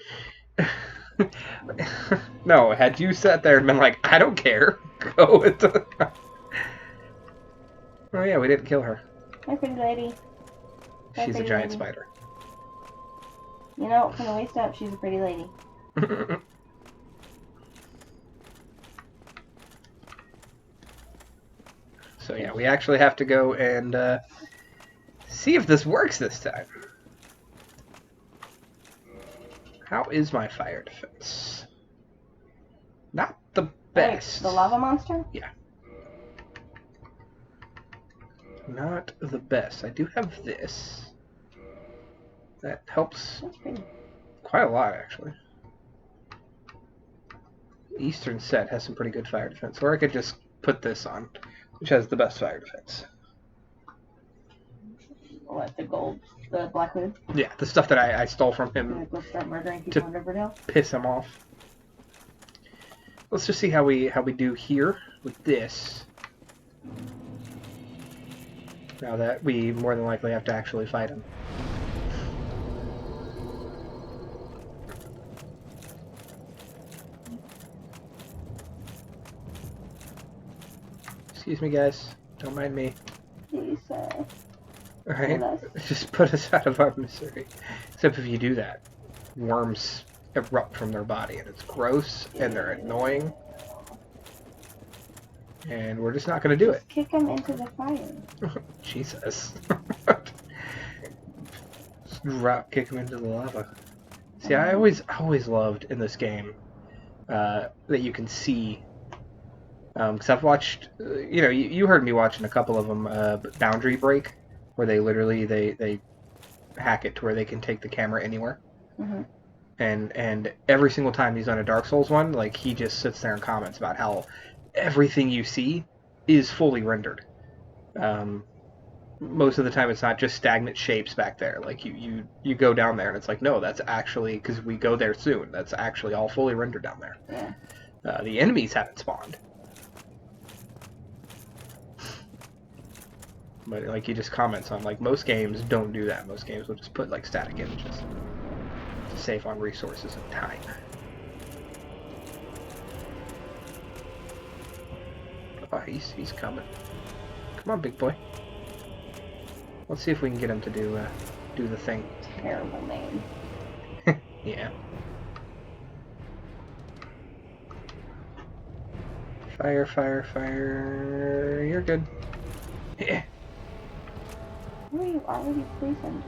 [SPEAKER 1] No, had you sat there and been like, I don't care, go into... Oh yeah, we didn't kill her.
[SPEAKER 2] Hi, pretty lady. Hi,
[SPEAKER 1] She's a
[SPEAKER 2] pretty
[SPEAKER 1] giant
[SPEAKER 2] lady.
[SPEAKER 1] spider.
[SPEAKER 2] You know, from the waist up, she's a pretty lady.
[SPEAKER 1] So yeah, we actually have to go and see if this works this time. How is my fire defense? Not the best.
[SPEAKER 2] Wait, the lava monster?
[SPEAKER 1] Yeah. Not the best. I do have this. That helps
[SPEAKER 2] That's pretty.
[SPEAKER 1] quite a lot, actually. Eastern set has some pretty good fire defense. Or I could just put this on, which has the best fire defense.
[SPEAKER 2] What, the gold, the black hood?
[SPEAKER 1] Yeah, the stuff that I stole from him
[SPEAKER 2] Gonna go start murdering people in Riverdale?
[SPEAKER 1] piss him off. Let's just see how we do here with this. Now that we more than likely have to actually fight him. Excuse me, guys. Don't mind me.
[SPEAKER 2] Please,
[SPEAKER 1] Alright?
[SPEAKER 2] kill us.
[SPEAKER 1] Just put us out of our misery. Except if you do that, worms erupt from their body, and it's gross, and they're annoying. And we're just not going to do it.
[SPEAKER 2] Kick him into the fire.
[SPEAKER 1] Jesus. Just drop kick him into the lava. See, I always loved in this game that you can see. Because I've watched, you heard me watching a couple of them, Boundary Break, where they literally, they hack it to where they can take the camera anywhere.
[SPEAKER 2] Mm-hmm.
[SPEAKER 1] And every single time he's on a Dark Souls one, like, he just sits there and comments about how everything you see is fully rendered. Most of the time it's not just stagnant shapes back there. Like, you go down there and it's like, no, that's actually, because we go there soon, that's actually all fully rendered down there.
[SPEAKER 2] Yeah.
[SPEAKER 1] The enemies haven't spawned. But, like, he just comments on, like, most games don't do that. Most games will just put, like, static images to save on resources and time. Oh, he's coming. Come on, big boy. Let's see if we can get him to do the thing.
[SPEAKER 2] Terrible name.
[SPEAKER 1] Yeah. Fire, fire, fire. You're good. Yeah.
[SPEAKER 2] Why are you already poisoned?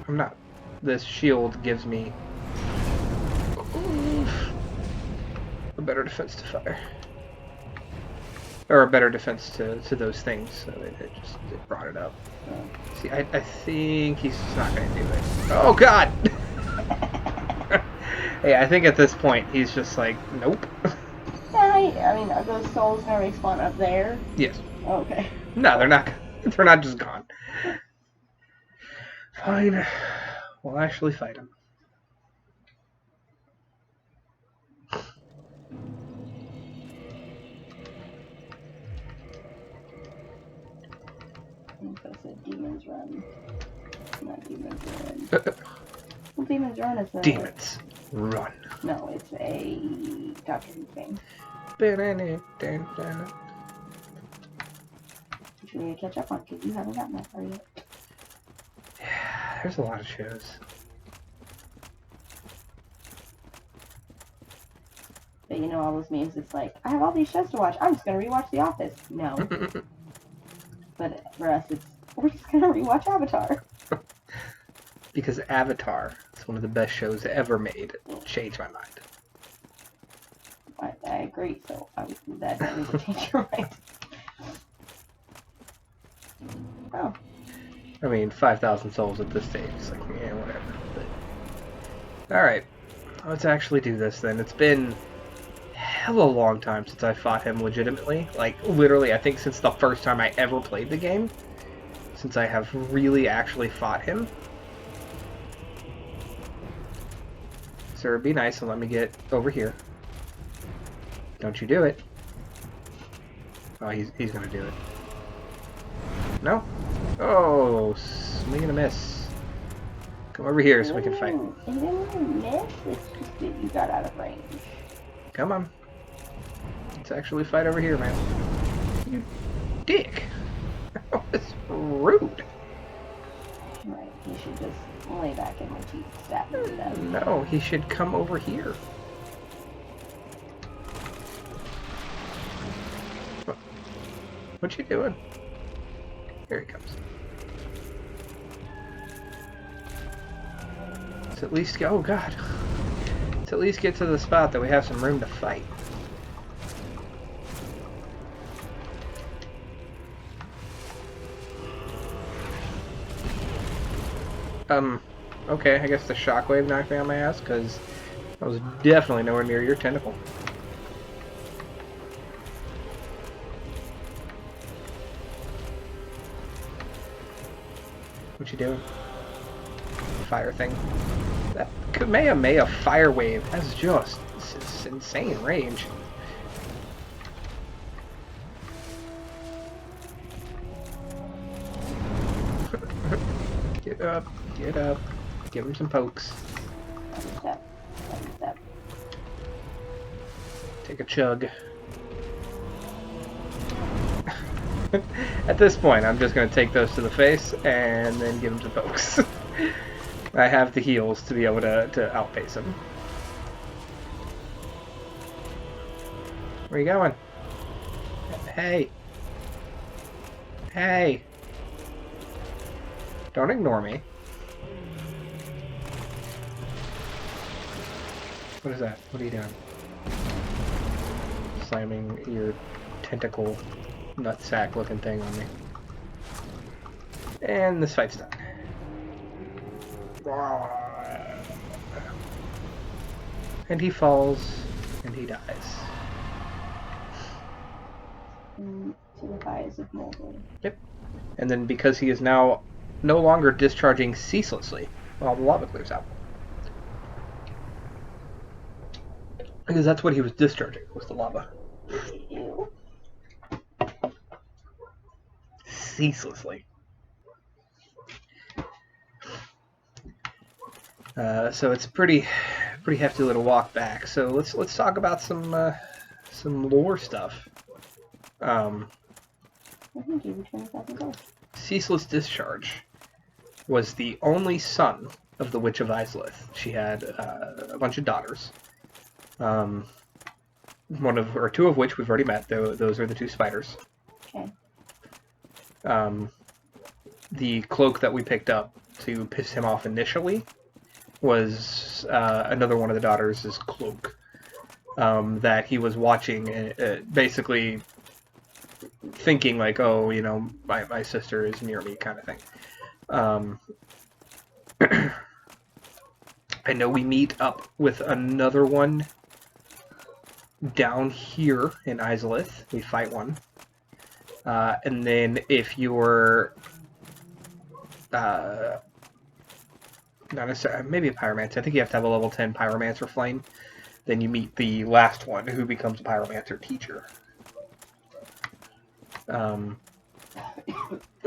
[SPEAKER 1] I'm not. This shield gives me a better defense to fire. Or a better defense to those things, so it brought it up. See, I think he's not going to do it. Oh, God! Hey, I think at this point, he's just like, nope.
[SPEAKER 2] Yeah, I mean, are those souls gonna respawn up there?
[SPEAKER 1] Yes.
[SPEAKER 2] Okay.
[SPEAKER 1] No, they're not. They're not just gone. Fine. We'll actually fight him.
[SPEAKER 2] I think I said demons run. Not demons run. Demons Run is a...
[SPEAKER 1] Demons Run.
[SPEAKER 2] No, it's a Doctor Who thing. Which we need to catch up on, because you haven't gotten that far yet.
[SPEAKER 1] Yeah, there's a lot of shows.
[SPEAKER 2] But you know all those memes, it's like, I have all these shows to watch, I'm just going to rewatch The Office. No. But for us, it's, we're just going to rewatch Avatar.
[SPEAKER 1] Because Avatar is one of the best shows ever made. It changed my mind.
[SPEAKER 2] I agree, so that doesn't change your mind. Oh.
[SPEAKER 1] I mean, 5,000 souls at this stage. It's like, yeah, whatever. But... Alright. Let's actually do this then. It's been hella long time since I fought him legitimately. Like, literally, I think since the first time I ever played the game. Since I have really actually fought him. Sir, be nice and let me get over here. Don't you do it. Oh, he's gonna do it. No? Oh, swing and a miss. Come over here so we can fight.
[SPEAKER 2] It didn't miss, it's just that you got out of range.
[SPEAKER 1] Come on. Let's actually fight over here, man. You dick. That was rude.
[SPEAKER 2] Right, you should just lay back and let you stab me to death.
[SPEAKER 1] No, he should come over here. What you doing? Here he comes. Let's at least go. Oh God. Let's at least get to the spot that we have some room to fight. Okay, I guess the shockwave knocked me on my ass, because I was definitely nowhere near your tentacle. What you doing? Fire thing. That Kamehameha fire wave has just this insane range. Get up, get up. Give him some pokes. Take a chug. At this point, I'm just going to take those to the face and then give him some pokes. I have the heals to be able to outpace him. Where are you going? Hey. Hey. Don't ignore me. What is that? What are you doing? Slamming your tentacle nutsack looking thing on me. And this fight's done. And he falls and he dies.
[SPEAKER 2] To the thighs of Mulder.
[SPEAKER 1] Yep. And then because he is now no longer discharging ceaselessly while the lava clears out. Because that's what he was discharging, was the lava.
[SPEAKER 2] Ew.
[SPEAKER 1] Ceaselessly. So it's pretty hefty little walk back. So let's talk about some lore stuff.
[SPEAKER 2] I think you were 20,000 gold.
[SPEAKER 1] Ceaseless Discharge was the only son of the Witch of Izalith. She had a bunch of daughters. Two of which we've already met. Those are the two spiders.
[SPEAKER 2] Okay.
[SPEAKER 1] The cloak that we picked up to piss him off initially was another one of the daughters' cloak that he was watching, basically thinking like, oh, you know, my sister is near me, kind of thing. I know we meet up with another one down here in Izalith. We fight one. And then if you're not necessarily, maybe a pyromancer. I think you have to have a level 10 pyromancer flame. Then you meet the last one who becomes a pyromancer teacher.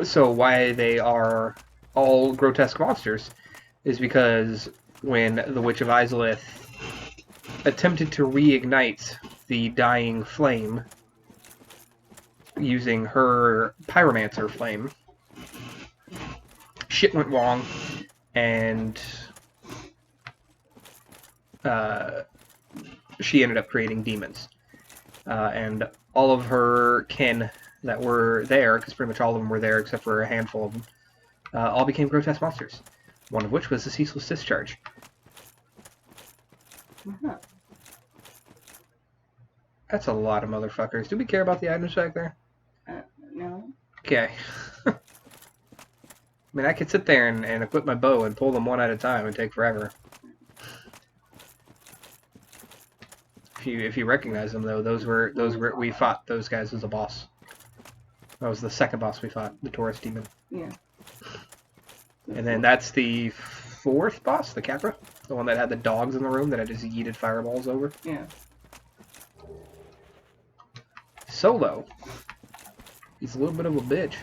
[SPEAKER 1] So why they are all grotesque monsters is because when the Witch of Izalith attempted to reignite the dying flame using her pyromancer flame. Shit went wrong, and she ended up creating demons. And all of her kin that were there, because pretty much all of them were there except for a handful of them, all became grotesque monsters. One of which was the Ceaseless Discharge.
[SPEAKER 2] Uh-huh.
[SPEAKER 1] That's a lot of motherfuckers. Do we care about the items back there?
[SPEAKER 2] No.
[SPEAKER 1] Okay. I mean, I could sit there and equip my bow and pull them one at a time and take forever. If you recognize them though, those were we fought those guys as a boss. That was the second boss we fought, the Taurus demon.
[SPEAKER 2] Yeah.
[SPEAKER 1] And then that's the fourth boss, the Capra, the one that had the dogs in the room that I just yeeted fireballs over.
[SPEAKER 2] Yeah.
[SPEAKER 1] Solo. He's a little bit of a bitch.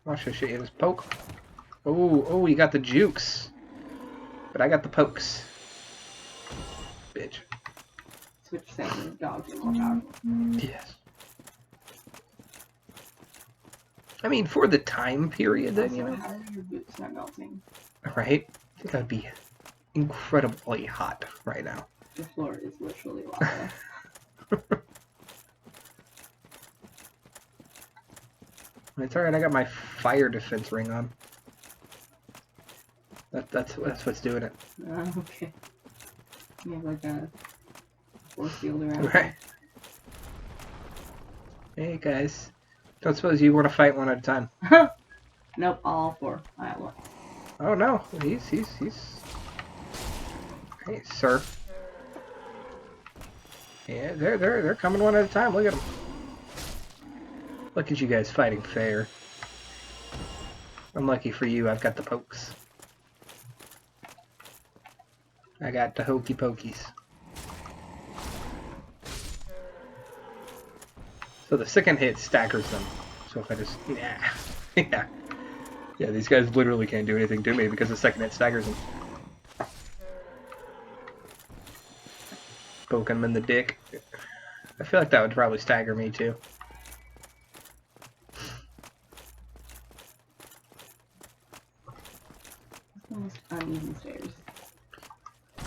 [SPEAKER 1] I'll show you his poke. Oh, you got the jukes. But I got the pokes. Bitch.
[SPEAKER 2] Switch sound of dogs are more powerful.
[SPEAKER 1] Yes. I mean, for the time period, then, you know.
[SPEAKER 2] How are your boots not melting?
[SPEAKER 1] Right? I think I'd be incredibly hot right now.
[SPEAKER 2] The floor is literally lava.
[SPEAKER 1] It's alright, I got my fire defense ring on. That's what's doing it.
[SPEAKER 2] Okay. You have like a force field around.
[SPEAKER 1] Right. Hey guys. Don't suppose you want to fight one at a time?
[SPEAKER 2] Nope, all four. I want.
[SPEAKER 1] Oh no, he's Hey, sir. Yeah, they're coming one at a time. Look at them. Look at you guys fighting fair. Unlucky for you, I've got the pokes. I got the hokey pokies. So the second hit staggers them. So if I just... Yeah. Yeah, these guys literally can't do anything to me because the second hit staggers them. Poking them in the dick. I feel like that would probably stagger me too.
[SPEAKER 2] Almost uneven stairs.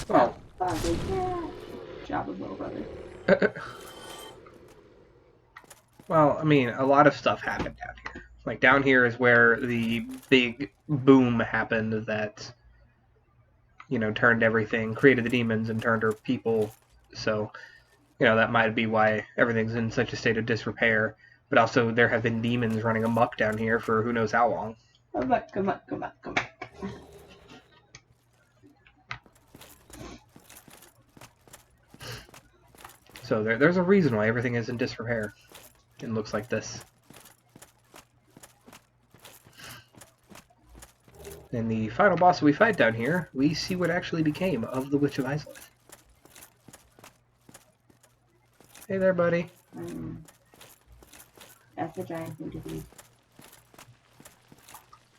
[SPEAKER 1] Well...
[SPEAKER 2] Job of little brother.
[SPEAKER 1] Well, I mean, a lot of stuff happened down here. Like, down here is where the big boom happened that, you know, turned everything, created the demons and turned our people. So, you know, that might be why everything's in such a state of disrepair. But also, there have been demons running amok down here for who knows how long.
[SPEAKER 2] Come back.
[SPEAKER 1] So there's a reason why everything is in disrepair. It looks like this. In the final boss we fight down here, we see what actually became of the Witch of Izalith. Hey there, buddy.
[SPEAKER 2] That's a giant thing to be.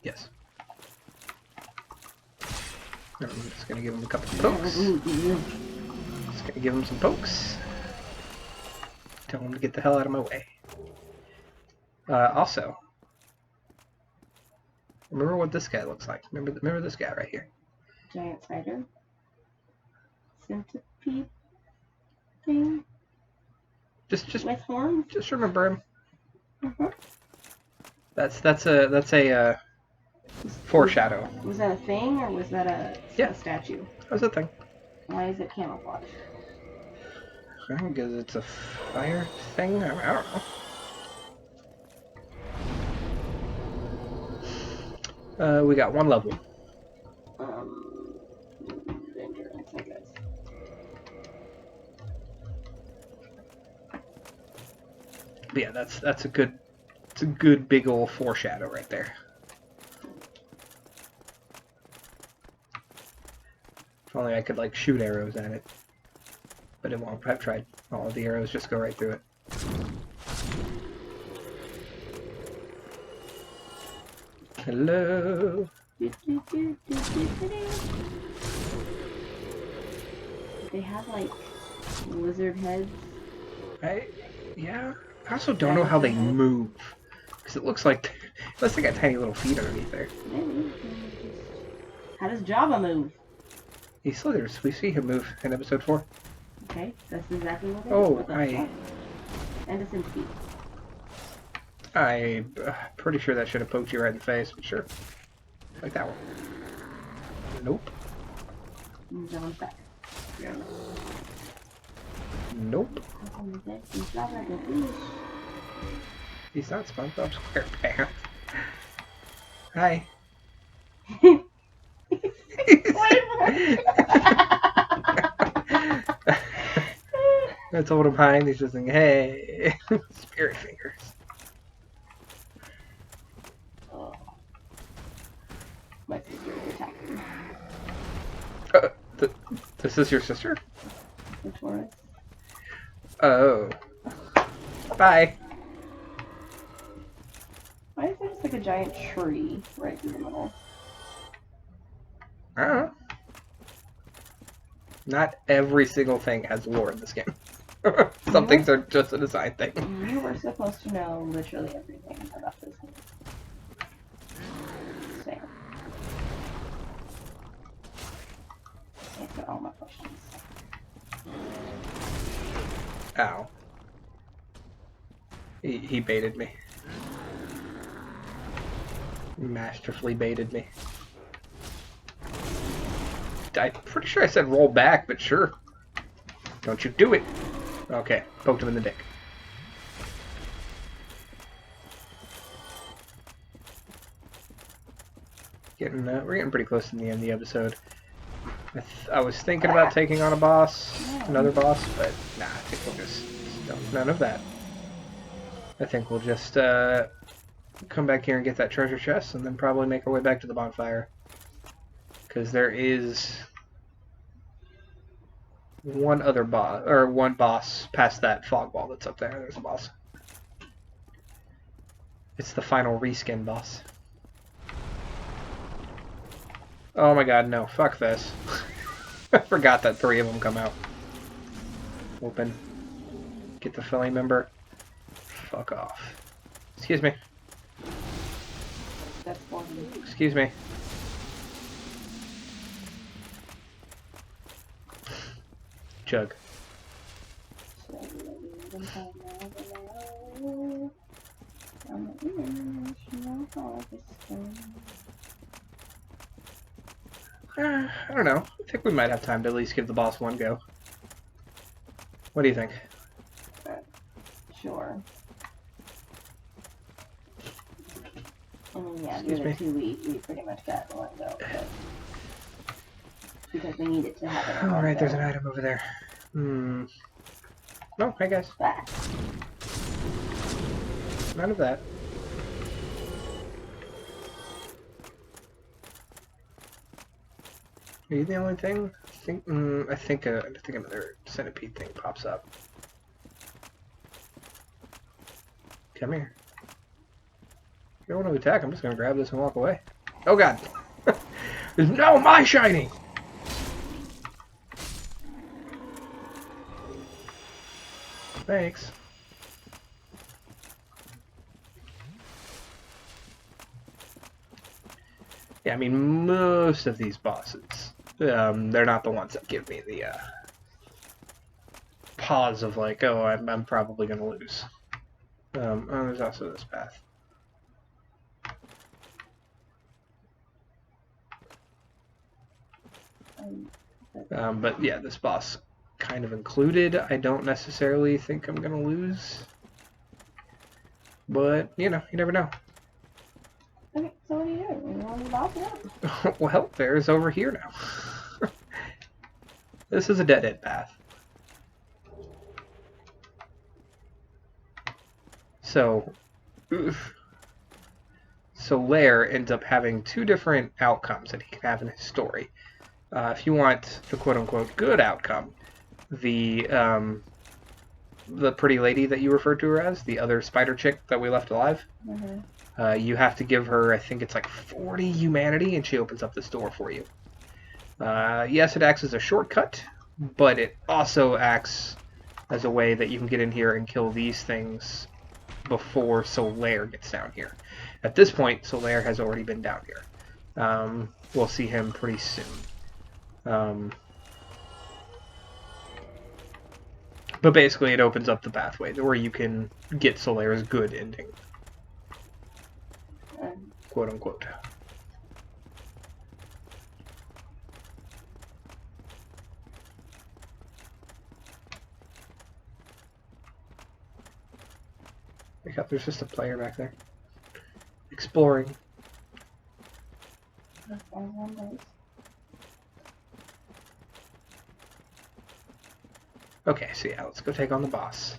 [SPEAKER 1] Yes. I'm just gonna give him a couple of pokes. Just gonna give him some pokes. Tell him to get the hell out of my way. Also, remember what this guy looks like. Remember this guy right here.
[SPEAKER 2] Giant spider. Centipede thing.
[SPEAKER 1] Just
[SPEAKER 2] With horns.
[SPEAKER 1] just remember him.
[SPEAKER 2] Uh-huh.
[SPEAKER 1] That's a foreshadow.
[SPEAKER 2] Was that a thing or was that a statue?
[SPEAKER 1] That's a thing.
[SPEAKER 2] Why is it camouflage?
[SPEAKER 1] Because it's a fire thing. I don't know. We got one level.
[SPEAKER 2] Endurance, I guess.
[SPEAKER 1] But yeah, that's a good big old foreshadow right there. If only I could like shoot arrows at it. But it won't. I've tried. All of the arrows just go right through it. Hello.
[SPEAKER 2] They have like lizard heads.
[SPEAKER 1] Yeah. I also don't know how they move. Because it looks like they got tiny little feet underneath there.
[SPEAKER 2] Maybe. How does Java move?
[SPEAKER 1] He slithers. We see him move in episode 4.
[SPEAKER 2] Okay, that's exactly what they
[SPEAKER 1] Oh,
[SPEAKER 2] do. And a centipede.
[SPEAKER 1] I'm pretty sure that should have poked you right in the face, but sure. Like that one. Nope.
[SPEAKER 2] John's back.
[SPEAKER 1] Nope. He's not SpongeBob SquarePants. Hi. I told him hi, and he's just saying, hey. Spirit fingers.
[SPEAKER 2] My sister is attacking.
[SPEAKER 1] This is your sister?
[SPEAKER 2] The Taurus.
[SPEAKER 1] Oh. Bye.
[SPEAKER 2] Why is there just like a giant tree right in the middle?
[SPEAKER 1] I don't know. Not every single thing has lore in this game. Some things are just a design thing.
[SPEAKER 2] You were supposed to know literally everything about this game. Same. Answer all my questions.
[SPEAKER 1] Ow. He baited me. Masterfully baited me. I'm pretty sure I said roll back, but sure. Don't you do it. Okay, poked him in the dick. We're getting pretty close to the end of the episode. I was thinking about taking on another boss, but nah, I think we'll just none of that. I think we'll just come back here and get that treasure chest, and then probably make our way back to the bonfire. Because there is one boss past that fog wall that's up there. There's a boss. It's the final reskin boss. Oh my god, no. Fuck this. I forgot that 3 of them come out. Open. Get the filling member. Fuck off. Excuse me.
[SPEAKER 2] That's one.
[SPEAKER 1] Excuse me. Jug. I don't know. I think we might have time to at least give the boss one go. What do you think?
[SPEAKER 2] Sure. I mean, yeah,
[SPEAKER 1] Excuse
[SPEAKER 2] the
[SPEAKER 1] me?
[SPEAKER 2] other 2 we pretty much got in one go, but because we needed to have it in one
[SPEAKER 1] Alright,
[SPEAKER 2] go.
[SPEAKER 1] there's an item over there. No, hey guys.
[SPEAKER 2] Ah.
[SPEAKER 1] None of that. Are you the only thing? I think another centipede thing pops up. Come here. If you don't want to attack, I'm just gonna grab this and walk away. Oh god! No, my shiny! Thanks. Yeah, I mean, most of these bosses, they're not the ones that give me the pause of like, oh, I'm probably gonna lose. Oh, there's also this path. But yeah, this boss kind of included. I don't necessarily think I'm gonna lose, but you know, you never know.
[SPEAKER 2] Okay, so what do you do? You want to boss it up?
[SPEAKER 1] Well, there's over here now. This is a dead-end path. So Lair ends up having 2 different outcomes that he can have in his story. If you want the quote-unquote good outcome, the pretty lady that you referred to her as, the other spider chick that we left alive, you have to give her, I think it's like 40 humanity, and she opens up this door for you. Yes, it acts as a shortcut, but it also acts as a way that you can get in here and kill these things before Solaire gets down here. At this point, Solaire has already been down here. We'll see him pretty soon. But basically, it opens up the pathway where you can get Solaire's good ending. Quote unquote. Wake up, there's just a player back there. Exploring. Okay, so yeah, let's go take on the boss.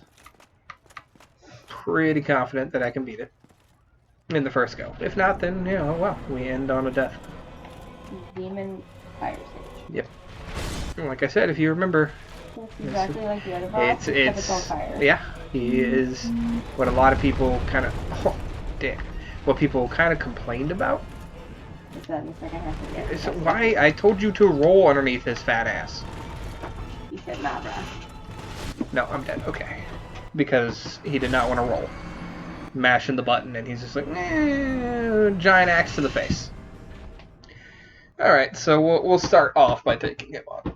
[SPEAKER 1] Pretty confident that I can beat it in the first go. If not, then, you know, well, we end on a death.
[SPEAKER 2] Demon fire stage.
[SPEAKER 1] Yep. And like I said, if you remember,
[SPEAKER 2] It's exactly like the other boss, except it's on fire.
[SPEAKER 1] Yeah, he is what a lot of people kind of, what people kind of complained about.
[SPEAKER 2] Is that in the second half of the
[SPEAKER 1] So why, I told you to roll underneath his fat ass.
[SPEAKER 2] You said nah, bruh.
[SPEAKER 1] No, I'm dead. Okay. Because he did not want to roll. Mashing the button, and he's just like, giant axe to the face. Alright, so we'll start off by taking him on.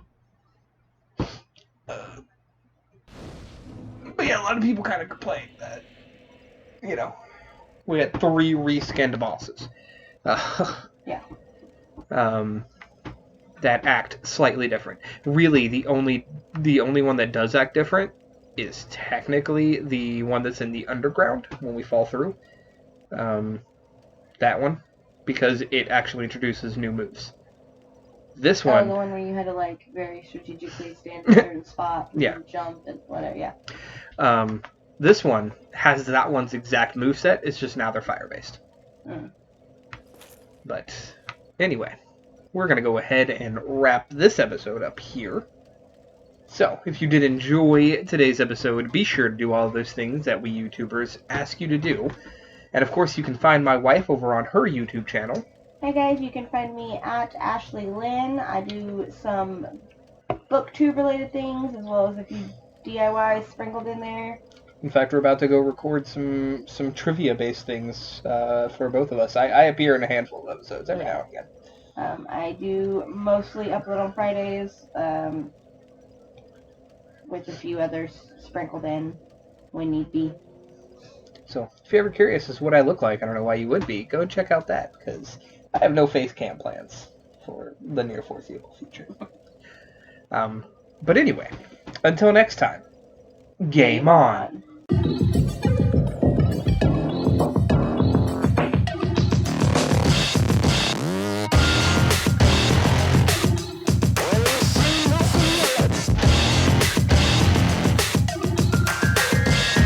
[SPEAKER 1] But yeah, a lot of people kind of complained that, you know, we had 3 reskinned bosses.
[SPEAKER 2] Yeah.
[SPEAKER 1] That act slightly different. Really, the only one that does act different is technically the one that's in the underground when we fall through. That one, because it actually introduces new moves. This one,
[SPEAKER 2] the one where you had to like very strategically stand in a certain spot, and
[SPEAKER 1] yeah,
[SPEAKER 2] jump and whatever. Yeah.
[SPEAKER 1] This one has that one's exact moveset. It's just now they're fire based. But anyway, we're going to go ahead and wrap this episode up here. So, if you did enjoy today's episode, be sure to do all those things that we YouTubers ask you to do. And of course, you can find my wife over on her YouTube channel.
[SPEAKER 2] Hey guys, you can find me at Ashley Lynn. I do some booktube related things as well as a few DIYs sprinkled in there.
[SPEAKER 1] In fact, we're about to go record some trivia based things for both of us. I appear in a handful of episodes every now and again.
[SPEAKER 2] I do mostly upload on Fridays, with a few others sprinkled in when need be.
[SPEAKER 1] So, if you're ever curious as to what I look like, I don't know why you would be, go check out that, because I have no face cam plans for the near foreseeable future. But anyway, until next time, game on!